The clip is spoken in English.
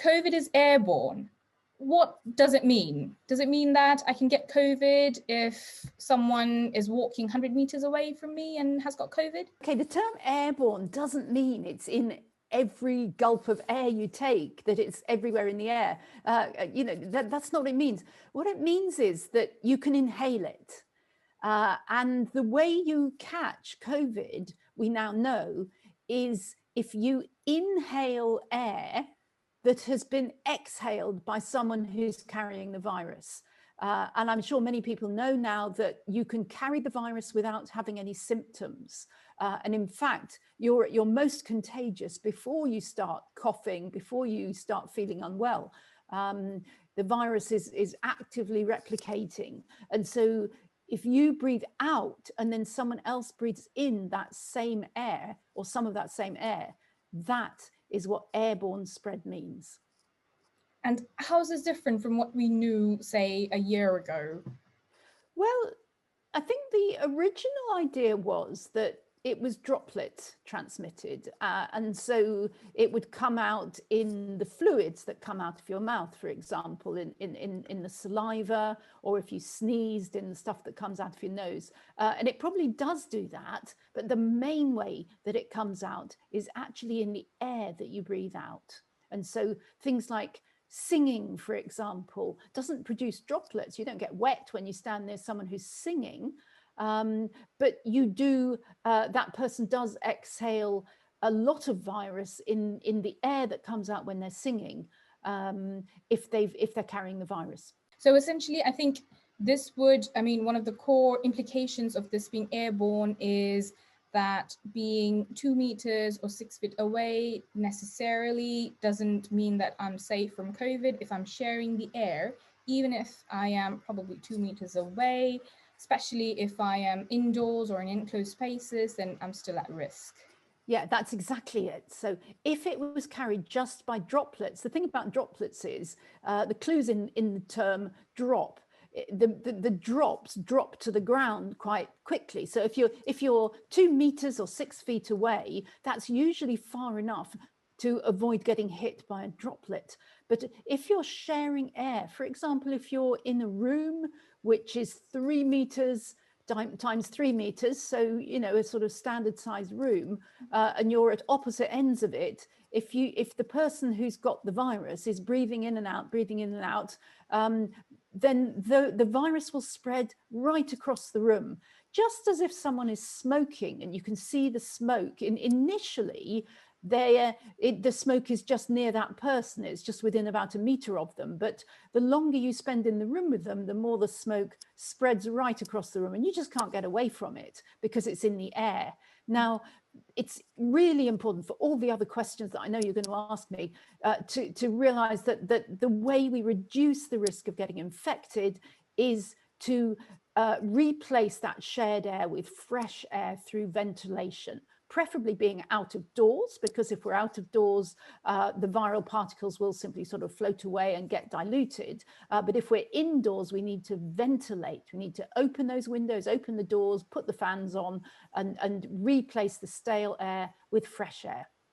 COVID is airborne. What does it mean? Does it mean that I can get COVID if someone is walking 100 meters away from me and has got COVID? Okay, the term airborne doesn't mean it's in every gulp of air you take, that it's everywhere in the air. That's not what it means. What it means is that you can inhale it. And the way you catch COVID, we now know, is if you inhale air that has been exhaled by someone who's carrying the virus. And I'm sure many people know now that you can carry the virus without having any symptoms. And in fact, you're most contagious before you start coughing, before you start feeling unwell. The virus is actively replicating. And so if you breathe out and then someone else breathes in that same air or some of that same air, that is what airborne spread means. And how is this different from what we knew, say, a year ago? Well, I think the original idea was that it was droplet transmitted. And so it would come out in the fluids that come out of your mouth, for example, in the saliva, or if you sneezed, in the stuff that comes out of your nose. And it probably does do that. But the main way that it comes out is actually in the air that you breathe out. And so things like singing, for example, doesn't produce droplets. You don't get wet when you stand near someone who's singing. But you do, that person does exhale a lot of virus in the air that comes out when they're singing, if they're carrying the virus. So essentially, I think this would, one of the core implications of this being airborne is that being 2 meters or 6 feet away necessarily doesn't mean that I'm safe from COVID if I'm sharing the air, even if I am probably 2 meters away. Especially if I am indoors or in enclosed spaces, then I'm still at risk. Yeah, that's exactly it. So if it was carried just by droplets, the thing about droplets is the clues in the term drop. The drops drop to the ground quite quickly. So if you're 2 meters or 6 feet away, that's usually far enough to avoid getting hit by a droplet. But if you're sharing air, for example, if you're in a room which is 3 meters times 3 meters, so a sort of standard sized room, and you're at opposite ends of it, if the person who's got the virus is breathing in and out, then the virus will spread right across the room, just as if someone is smoking and you can see the smoke. Initially, the smoke is just near that person, it's just within about a meter of them, but the longer you spend in the room with them, the more the smoke spreads right across the room, and you just can't get away from it because it's in the air. Now, it's really important for all the other questions that I know you're going to ask me to realize that the way we reduce the risk of getting infected is to replace that shared air with fresh air through ventilation, preferably being out of doors, because if we're out of doors, the viral particles will simply sort of float away and get diluted. But if we're indoors, we need to ventilate. We need to open those windows, open the doors, put the fans on, and replace the stale air with fresh air.